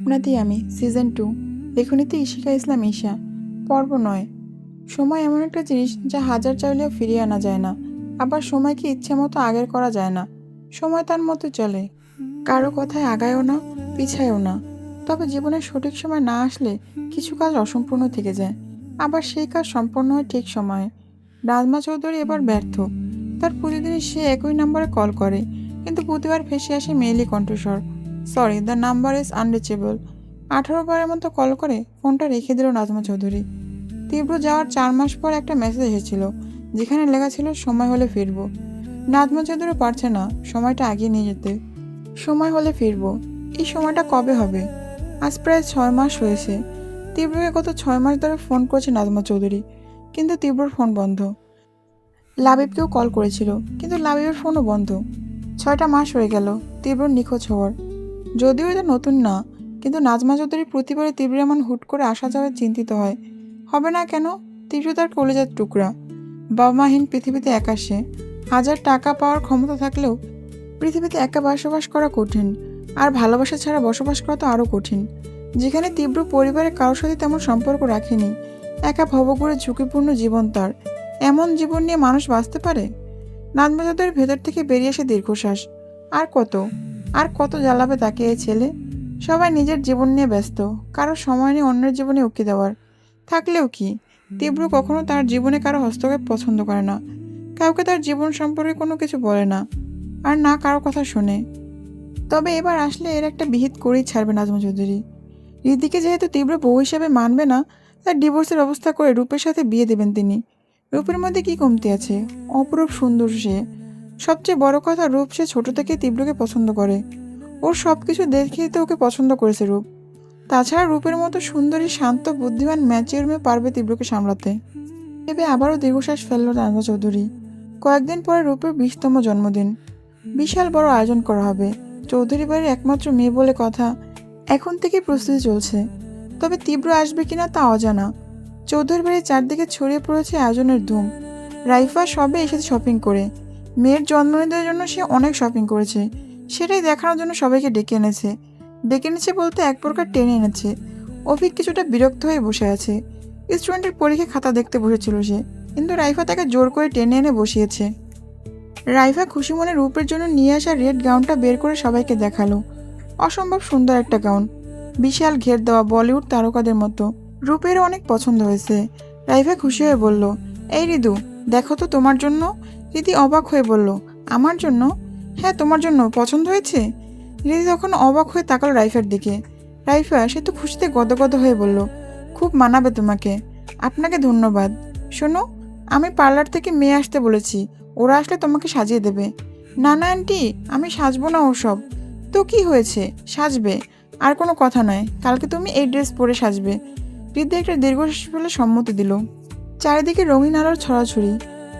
আপনাদের আমি সিজন 2 লেখনীতে ইশিকা ইসলাম ঈশা পর্ব 9। সময় এমন একটা জিনিস যা হাজার চাইলেও ফিরিয়ে আনা যায় না, আবার সময়কে ইচ্ছে মতো আগের করা যায় না। সময় তার মতো চলে, কারো কথায় আগায়ও না, পিছায়ও না। তবে জীবনের সঠিক সময় না আসলে কিছু কাজ অসম্পূর্ণ থেকে যায়, আবার সেই কাজ সম্পন্ন হয় ঠিক সময়ে। রাজমা চৌধুরী এবার ব্যর্থ। তার প্রতিদিনই সে একই নম্বরে কল করে, কিন্তু প্রতিবার ভেসে আসে মেইলি কণ্ঠস্বর, sorry the number is unreachable. 18 বারের মতো কল করে ফোনটা রেখে দিল নাজমা চৌধুরী। তীব্র যাওয়ার 4 মাস পর একটা মেসেজ এসেছিল, যেখানে লেখা ছিল সময় হলে ফিরবো। নাজমা চৌধুরী পারছে না সময়টা আগিয়ে নিয়ে যেতে। সময় হলে ফিরবো, এই সময়টা কবে হবে? আজ প্রায় 6 মাস হয়েছে। তীব্রকে গত 6 মাস ধরে ফোন করছে নাজমা চৌধুরী, কিন্তু তীব্রর ফোন বন্ধ। লাবিবকেও কল করেছিল, কিন্তু লাবিবের ফোনও বন্ধ। 6টা মাস হয়ে গেল তীব্র নিখোঁজ হওয়ার। যদিও এটা নতুন না, কিন্তু নাজমা চৌধুরী প্রতিবারে তীব্র এমন হুট করে আসা যাওয়ায় চিন্তিত হয়। হবে না কেন? তীব্র তার কলেজার টুকরা, বাবা মাহীন পৃথিবীতে একা সে। হাজার টাকা পাওয়ার ক্ষমতা থাকলেও পৃথিবীতে একা বসবাস করা কঠিন, আর ভালোবাসা ছাড়া বসবাস করা তো আরও কঠিন। যেখানে তীব্র পরিবারের কারোর সাথে তেমন সম্পর্ক রাখেনি, একা ভবঘুরে ঝুঁকিপূর্ণ জীবন তার। এমন জীবন নিয়ে মানুষ বাঁচতে পারে? নাজমা চৌধুরীর ভেতর থেকে বেরিয়ে আসে দীর্ঘশ্বাস। আর কত, আর কত জ্বালাবে তাকে এই ছেলে? সবাই নিজের জীবন নিয়ে ব্যস্ত, কারো সময় নেই অন্যের জীবনে উকি দেওয়ার। থাকলেও কি, তীব্র কখনো তার জীবনে কারো হস্তক্ষেপ পছন্দ করে না, কাউকে তার জীবন সম্পর্কে কোনো কিছু বলে না, আর না কারো কথা শোনে। তবে এবার আসলে এর একটা বিহিত করেই ছাড়বে নাজমা চৌধুরী। ঋতিকে যেহেতু তীব্র বউ হিসেবে মানবে না, তার ডিভোর্সের ব্যবস্থা করে রূপের সাথে বিয়ে দেবেন তিনি। রূপের মধ্যে কি কমতি আছে? অপরূপ সুন্দর সে। সবচেয়ে বড় কথা, রূপ সে ছোট থেকেই তীব্রকে পছন্দ করে। ওর সব কিছু দেখেই তো ওকে পছন্দ করেছে রূপ। তাছাড়া রূপের মতো সুন্দরী, শান্ত, বুদ্ধিমান, ম্যাচিওর মেয়ে পারবে তীব্রকে সামলাতে। ভেবে আবারও দীর্ঘশ্বাস ফেলল নাজমা চৌধুরী। কয়েকদিন পরে রূপের 20তম জন্মদিন। বিশাল বড় আয়োজন করা হবে। চৌধুরী বাড়ির একমাত্র মেয়ে বলে কথা, এখন থেকে প্রস্তুতি চলছে। তবে তীব্র আসবে কিনা তা অজানা। চৌধুরী বাড়ির চারদিকে ছড়িয়ে পড়েছে আয়োজনের ধুম। রাইফা সবে এসেছে শপিং করে। মেয়ের জন্মদিনের জন্য সে অনেক শপিং করেছে, সেটাই দেখানোর জন্য সবাইকে ডেকে এনেছে বলতে এক প্রকার টেনে এনেছে। অভিক কিছুটা বিরক্ত হয়ে বসে আছে। স্টুডেন্টের পরীক্ষা খাতা দেখতে বসেছিল সে, কিন্তু রাইফা তাকে জোর করে টেনে এনে বসিয়েছে। রাইফা খুশি মনে রূপের জন্য নিয়ে আসা রেড গাউনটা বের করে সবাইকে দেখালো। অসম্ভব সুন্দর একটা গাউন, বিশাল ঘের দেওয়া, বলিউড তারকাদের মতো। রূপেরও অনেক পছন্দ হয়েছে। রাইফা খুশি হয়ে বলল, এই ঋতু, দেখো তো তোমার জন্য। রীতি অবাক হয়ে বলল, আমার জন্য? হ্যাঁ তোমার জন্য। পছন্দ হয়েছে? রীতি তখন অবাক হয়ে তাকালো রাইফার দিকে। রাইফা সে তো খুশিতে গদগদ হয়ে বলল, খুব মানাবে তোমাকে। আপনাকে ধন্যবাদ। শোনো, আমি পার্লার থেকে মেয়ে আসতে বলেছি, ওরা আসলে তোমাকে সাজিয়ে দেবে। না না আন্টি, আমি সাজবো না ওসব। তো কি হয়েছে, সাজবে। আর কোনো কথা নয়, কালকে তুমি এই ড্রেস পরে সাজবে। হৃদয় একটা দীর্ঘশ্বাস ফেলে সম্মতি দিল। চারিদিকে রঙিন আলোর ছড়াছড়ি।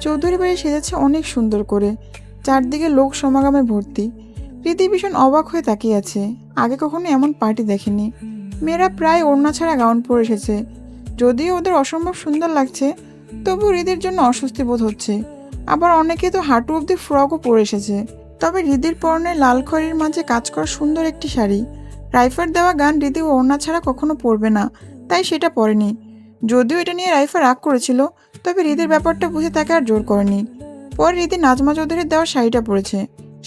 চৌধুরী বাড়ি সেজেছে অনেক সুন্দর করে, চারদিকে লোক সমাগমে ভর্তি। রীতি ভীষণ অবাক হয়ে তাকিয়ে আছে। আগে কখনো এমন পার্টি দেখেনি। মেয়েরা প্রায় ওড়না ছাড়া গাউন পরে এসেছে। যদিও ওদের অসম্ভব সুন্দর লাগছে, তবু হৃদির জন্য অস্বস্তি বোধ হচ্ছে। আবার অনেকে তো হাঁটু অব্দি ফ্রকও পরে এসেছে। তবে হৃদির পরনে লাল খয়েরির মাঝে কাজ করা সুন্দর একটি শাড়ি। রাইফার দেওয়া গান হৃদি ওড়না ছাড়া কখনো পরবে না, তাই সেটা পরেনি। যদিও এটা নিয়ে রাইফা রাগ করেছিল, তবে হৃদির ব্যাপারটা বুঝে তাকে আর জোর করেনি। পরে হৃদি নাজমা চৌধুরীর দেওয়া শাড়িটা পরেছে।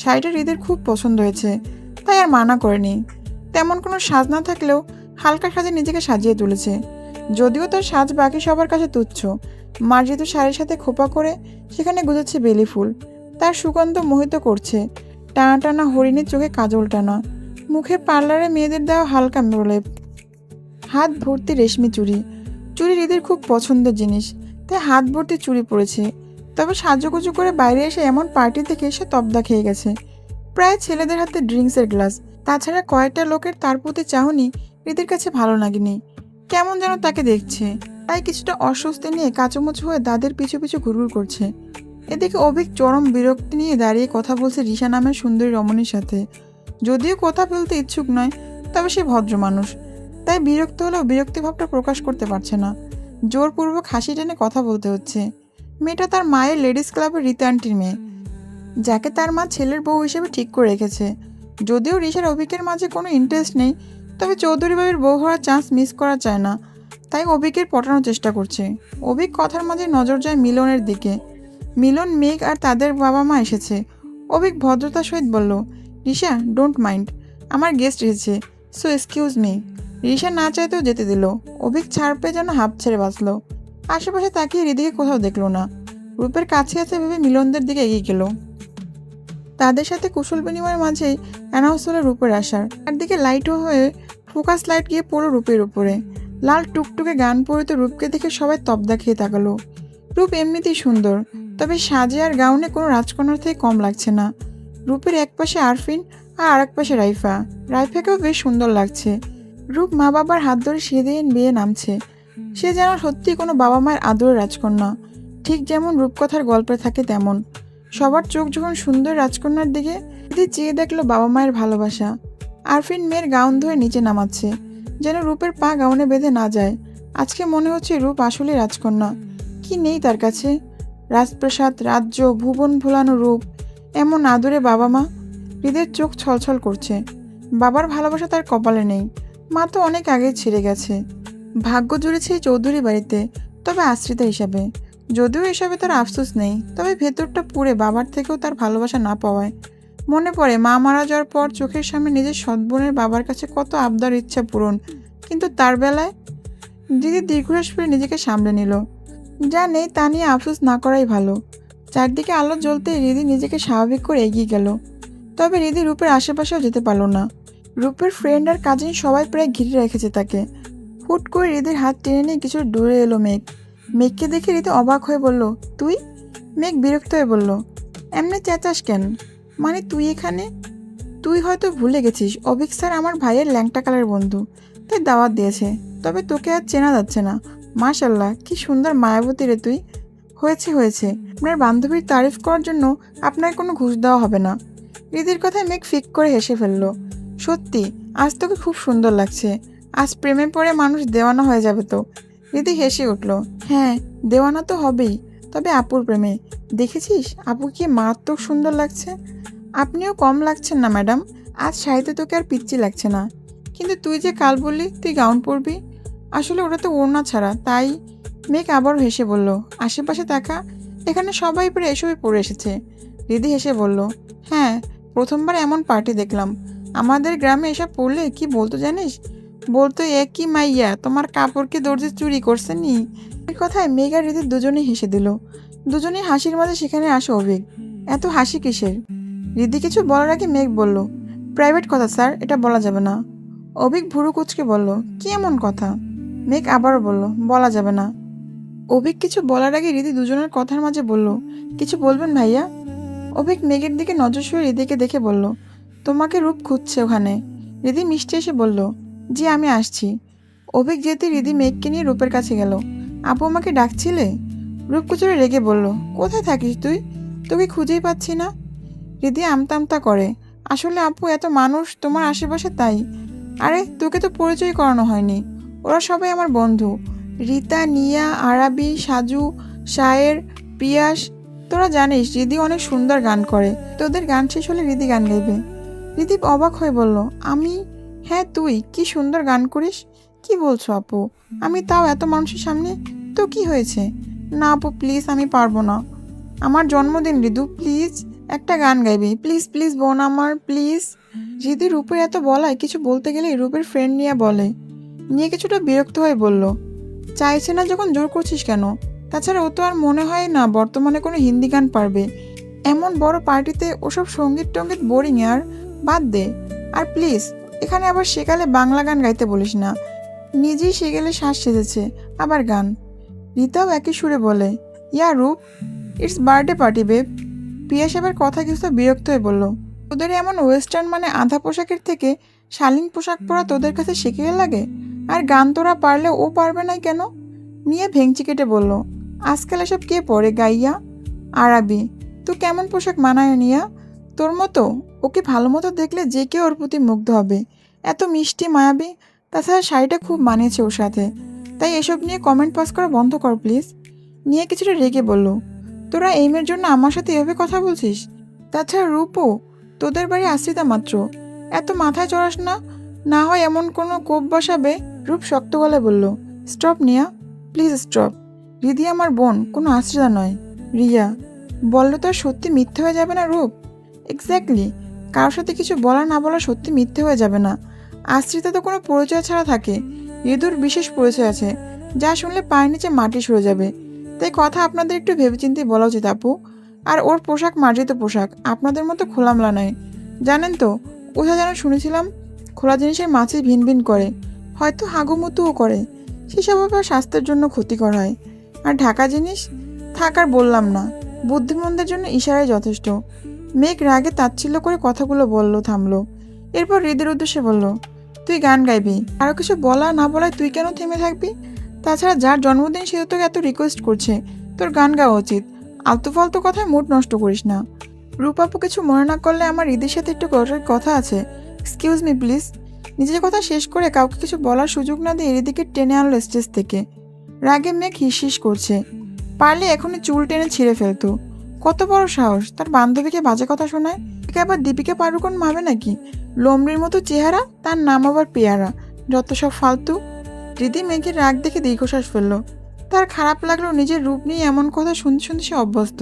শাড়িটা হৃদির খুব পছন্দ হয়েছে, তাই আর মানা করেনি। তেমন কোনো সাজ না থাকলেও হালকা সাজে নিজেকে সাজিয়ে তুলেছে। যদিও তার সাজ বাকি সবার কাছে তুচ্ছ। মার্জিত শাড়ির সাথে খোপা করে সেখানে গুজেছে বেলি ফুল। তার সুগন্ধ মোহিত করছে। টানা টানা হরিণীর চোখে কাজল টানা, মুখে পার্লারে মেয়েদের দেওয়া হালকা প্রলেপ, হাত ভর্তি রেশমি চুড়ি। চুড়ি হৃদির খুব পছন্দের জিনিস, তাই হাত ভর্তি চুড়ি পরেছে। তবে সাজুগুজু করে বাইরে এসে এমন পার্টি থেকে সে তবদা খেয়ে গেছে। প্রায় ছেলেদের হাতে ড্রিঙ্কসের গ্লাস। তাছাড়া কয়েকটা লোকের তার প্রতি চাহনি হৃদির কাছে ভালো লাগেনি। কেমন যেন তাকে দেখছে, তাই কিছুটা অস্বস্তি নিয়ে কাচুমুচু হয়ে দাদের পিছু পিছু ঘুরঘুর করছে। এদিকে অভিক চরম বিরক্তি নিয়ে দাঁড়িয়ে কথা বলছে রিশা নামের সুন্দরী রমণীর সাথে। যদিও কথা বলতে ইচ্ছুক নয়, তবে সে ভদ্র মানুষ, তাই বিরক্ত হলেও বিরক্তিভাবটা প্রকাশ করতে পারছে না। জোরপূর্বক হাসি টেনে কথা বলতে হচ্ছে। মেয়েটা তার মায়ের লেডিস ক্লাবের রীতা আন্টির মেয়ে, যাকে তার মা ছেলের বউ হিসেবে ঠিক করে রেখেছে। যদিও রিশার অভিকের মাঝে কোনো ইন্টারেস্ট নেই, তবে চৌধুরী বাবির বউ হওয়ার চান্স মিস করা চায় না, তাই অভিকের পটানোর চেষ্টা করছে। অভিক কথার মাঝে নজর যায় মিলনের দিকে। মিলন, মেঘ আর তাদের বাবা মা এসেছে। অভিক ভদ্রতার সহিত বলল, রিশা, ডোন্ট মাইন্ড, আমার গেস্ট এসেছে, সো এক্সকিউজ মি। রিশা না চাইতেও যেতে দিল। অভিক ছাড় পেয়ে যেন হাঁপ ছেড়ে বাঁচল। আশেপাশে তাকিয়ে হৃদিকে কোথাও দেখলো না। রূপের কাছে আছে ভেবে মিলনদের দিকে এগিয়ে গেল। তাদের সাথে কুশল বিনিময়ের মাঝেই অ্যানাউন্স হলো রূপের আসার। একদিকে লাইট হয়ে ফোকাস লাইট গিয়ে পড়লো রূপের উপরে। লাল টুকটুকে গান পরিত রূপকে দেখে সবাই তবদা খেয়ে তাকালো। রূপ এমনিতেই সুন্দর, তবে সাজে আর গাউনে কোনো রাজকন্যার থেকে কম লাগছে না। রূপের এক পাশে আরফিন আর আরেক পাশে রাইফা। রাইফাকেও বেশ সুন্দর লাগছে। রূপ মা বাবার হাত ধরে সিঁড়ি বেয়ে নামছে। সে যেন সত্যি কোনো বাবা মায়ের আদরের রাজকন্যা, ঠিক যেমন রূপকথার গল্পে থাকে তেমন। সবার চোখ যখন সুন্দর রাজকন্যার দিকে, দিদি চেয়ে দেখলো বাবা মায়ের ভালোবাসা। আরফিন মেয়ের গাউন ধরে নিচে নামাচ্ছে, যেন রূপের পা গাউনে বেঁধে না যায়। আজকে মনে হচ্ছে রূপ আসলে রাজকন্যা। কি নেই তার কাছে? রাজপ্রাসাদ, রাজ্য, ভুবন ভোলানো রূপ, এমন আদরে বাবা মা। হৃদের চোখ ছলছল করছে। বাবার ভালোবাসা তার কপালে নেই, মা তো অনেক আগেই ছেড়ে গেছে। ভাগ্য জুড়েছে এই চৌধুরী বাড়িতে, তবে আশ্রিতা হিসাবে। যদিও এসবে তার আফসোস নেই, তবে ভেতরটা পুড়ে বাবার থেকেও তার ভালোবাসা না পাওয়ায়। মনে পড়ে মা মারা যাওয়ার পর চোখের সামনে নিজের সৎবোনের বাবার কাছে কত আবদার, ইচ্ছা পূরণ, কিন্তু তার বেলায়। দিদি দীর্ঘশ্বাস ফেলে নিজেকে সামলে নিল। যা নেই তা নিয়ে আফসোস না করাই ভালো। চারদিকে আলো জ্বলতে হৃদি নিজেকে স্বাভাবিক করে এগিয়ে গেল। তবে হৃদি রূপের আশেপাশেও যেতে পারল না। রূপের ফ্রেন্ড আর কাজিন সবাই প্রায় ঘিরে রেখেছে তাকে। হুট করে হৃদির হাত টেনে নিয়ে কিছু দূরে এলো মেঘ। মেঘকে দেখে হৃদি অবাক হয়ে বলল, তুই? মেঘ বিরক্ত হয়ে বলল, এমনি চেঁচাস কেন? মানে তুই এখানে? তুই হয়তো ভুলে গেছিস, অভিক স্যার আমার ভাইয়ের ল্যাংটা কালের বন্ধু, তাই দাওয়াত দিয়েছে। তবে তোকে আর চেনা যাচ্ছে না। মাশাল্লাহ, কি সুন্দর মায়াবতী রে তুই। হয়েছে হয়েছে, আপনার বান্ধবীর তারিফ করার জন্য আপনাকে কোনো ঘুষ দেওয়া হবে না। হৃদির কথায় মেঘ ফিক করে হেসে ফেলল। সত্যি, আজ তোকে খুব সুন্দর লাগছে। আজ প্রেমে পড়ে মানুষ দেওয়ানা হয়ে যাবে তো। হৃদি হেসে উঠল। হ্যাঁ, দেওয়ানা তো হবেই, তবে আপুর প্রেমে। দেখেছিস আপু কি মারাত্মক সুন্দর লাগছে। আপনিও কম লাগছেন না ম্যাডাম। আজ শাড়িতে তোকে আর পিচ্ছি লাগছে না। কিন্তু তুই যে কাল বললি তুই গাউন পরবি, আসলে ওটা তো ওড়না ছাড়া, তাই। মেঘ আবারও হেসে বলল, আশেপাশে তাকা, এখানে সবাই প্রায় এসবই পরে এসেছে। হৃদি হেসে বলল, হ্যাঁ, প্রথমবার এমন পার্টি দেখলাম। আমাদের গ্রামে এসব পড়লে কি বলতো জানিস? বলতো, একই মাইয়া, তোমার কাপড় কি দর্জি চুরি করছে নি? এই কথায় মেঘ আর হৃদি দুজনেই হেসে দিল। দুজনেই হাসির মাঝে সেখানে আসে অভিক। এত হাসি কিসের? হৃদি কিছু বলার আগে মেঘ বলল, প্রাইভেট কথা স্যার, এটা বলা যাবে না। অভিক ভুরু কুচকে বলল, কি এমন কথা? মেঘ আবারও বলল, বলা যাবে না। অভিক কিছু বলার আগে হৃদি দুজনের কথার মাঝে বলল, কিছু বলবেন ভাইয়া? অভিক মেঘের দিকে নজর সরিয়ে হৃদিকে দেখে বলল, তোমাকে রূপ খুঁজছে ওখানে। হৃদি মিষ্টি এসে বলল, জি আমি আসছি। অভিক যেতে হৃদি মেঘকে নিয়ে রূপের কাছে গেল। আপু আমাকে ডাকছিলে? রূপ কুচুরে রেগে বলল, কোথায় থাকিস তুই? তোকে খুঁজেই পাচ্ছি না। হৃদি আমতা আমতা করে, আসলে আপু এত মানুষ তোমার আশেপাশে তাই। আরে তোকে তো পরিচয় করানো হয়নি। ওরা সবাই আমার বন্ধু, রীতা, নিয়া, আরাবি, সাজু, শায়ের, পিয়াস। তোরা জানিস হৃদি অনেক সুন্দর গান করে। তোদের গান শেষ হলে হৃদি গান গাইবে। হৃদি অবাক হয়ে বলল, আমি? হ্যাঁ তুই, কি সুন্দর গান করিস। কি বলছো আপু? আমি তাও এত মানুষের সামনে? তো কি হয়েছে? না আপু প্লিজ, আমি পারবো না। আমার জন্মদিন ঋতু, প্লিজ একটা গান গাইবি, প্লিজ প্লিজ বোন আমার, প্লিজ। হৃদি রূপের এত বলায় কিছু বলতে গেলে রূপের ফ্রেন্ড নিয়ে বলে। নিয়ে কিছুটা বিরক্ত হয়ে বলল, চাইছে না যখন জোর করছিস কেন? তাছাড়া ও তো আর মনে হয় না বর্তমানে কোনো হিন্দি গান পারবে। এমন বড় পার্টিতে ওসব সঙ্গীত টঙ্গীত বোরিং, আর বাদ দে। আর প্লিজ এখানে আবার সেকালে বাংলা গান গাইতে বলিস না। নিজেই সেকালে শ্বাস সেজেছে, আবার গান। রীতাও একই সুরে বলে, ইয়া রূপ, ইটস বার্থডে পার্টি বেব। পিয়া সাহেবের কথা কিছু বিরক্ত হয়ে বলল, তোদের এমন ওয়েস্টার্ন মানে আধা পোশাকের থেকে শালীন পোশাক পরা তোদের কাছে শিখে লাগে? আর গান তোরা পারলে ও পারবে না কেন? নিয়ে ভেঙচি কেটে বলল, আজকাল এসব কে পরে গাইয়া? আরাবি, তুই কেমন পোশাক মানায় নিয়া? তোর মতো? ওকে ভালো মতো দেখলে যে কেউ ওর প্রতি মুগ্ধ হবে। এত মিষ্টি মায়াবী, তাছাড়া শাড়িটা খুব মানিয়েছে ওর সাথে। তাই এসব নিয়ে কমেন্ট পাস করা বন্ধ কর প্লিজ। নিয়ে কিছুটা রেগে বলল, তোরা এইমের জন্য আমার সাথে এভাবে কথা বলছিস? তাছাড়া রূপও তোদের বাড়ি আশ্রিতা মাত্র, এত মাথায় চড়াস না। না হয় এমন কোনো কোপ বসাবে। রূপ শক্ত গলায় বলল, স্টপ নিয়া, প্লিজ স্টপ। রিদি আমার বোন, কোনো আশ্রিতা নয়। রিয়া বললে তো আর সত্যি মিথ্যে হয়ে যাবে না রূপ? এক্স্যাক্টলি, কারোর সাথে কিছু বলা না বলা সত্যি মিথ্যে হয়ে যাবে না। আশ্রিতা তো কোনো পরিচয় ছাড়া থাকে। ঋতুর বিশেষ পরিচয় আছে, যা শুনলে পায়ের নিচে মাটি সরে যাবে। তাই কথা আপনাদের একটু ভেবেচিন্তে বলা উচিত আপু। আর ওর পোশাক মার্জিত পোশাক, আপনাদের মতো খোলামেলা নয়। জানেন তো, কোথায় যেন শুনেছিলাম খোলা জিনিসের মাছি ভিন ভিন করে, হয়তো হাগুমুতুও করে। সেসব আবার স্বাস্থ্যের জন্য ক্ষতিকর হয়। আর ঢাকা জিনিস থাক আর বললাম না, বুদ্ধিমানদের জন্য ইশারাই যথেষ্ট। মেঘ রাগে তাচ্ছিল্য করে কথাগুলো বলল, থামলো। এরপর হৃদের উদ্দেশ্যে বলল, তুই গান গাইবি, আরও কিছু বলা না বলায় তুই কেন থেমে থাকবি? তাছাড়া যার জন্মদিন সে তোকে এত রিকোয়েস্ট করছে, তোর গান গাওয়া উচিত। আলতু ফালতু কথায় মুড নষ্ট করিস না। রূপাপু কিছু মনে না করলে আমার হৃদের সাথে একটু কথা আছে। Excuse me please. নিজের কথা শেষ করে কাউকে কিছু বলার সুযোগ না দিয়ে হৃদিকে টেনে আনলো স্টেজ থেকে। রাগে মেঘ হিস করছে। পারলে এখনই চুল টেনে ছিঁড়ে ফেলতো। কত বড় সাহস, তার বান্ধবীকে বাজে কথা শোনায়। একে আবার দীপিকা পাড়ুকোন ভাবে নাকি? লোমড়ির মতো চেহারা, তার নাম আবার পেয়ারা। যত সব ফালতু। হৃদি মেঘের রাগ দেখে দীর্ঘশ্বাস ফেললো। তার খারাপ লাগলো, নিজের রূপ নিয়ে এমন কথা শুনতে শুনতে সে অভ্যস্ত,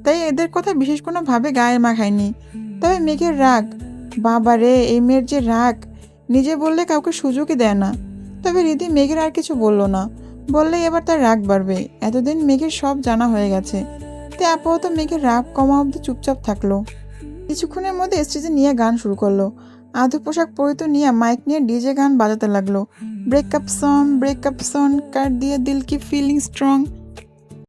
তাই এদের কথা বিশেষ কোনোভাবে গায়ে মাখায়নি। তবে মেঘের রাগ, বাবা রে, এই মেয়ের যে রাগ! নিজে বললে কাউকে সুযোগই দেয় না। তবে হৃদি মেঘের আর কিছু বলল না। বললেই এবার তার রাগ বাড়বে। এতদিন মেঘের সব জানা হয়ে গেছে, তাই আপাতত মেঘের রাগ কমা অবধি চুপচাপ থাকলো। কিছুক্ষণের মধ্যে স্টেজে নিয়ে গান শুরু করলো। আধু পোশাক পরিত নিয়ে মাইক নিয়ে ডিজে গান বাজাতে লাগলো। ব্রেকআপ সং, কার দিয়ে দিল কি ফিলিং স্ট্রং।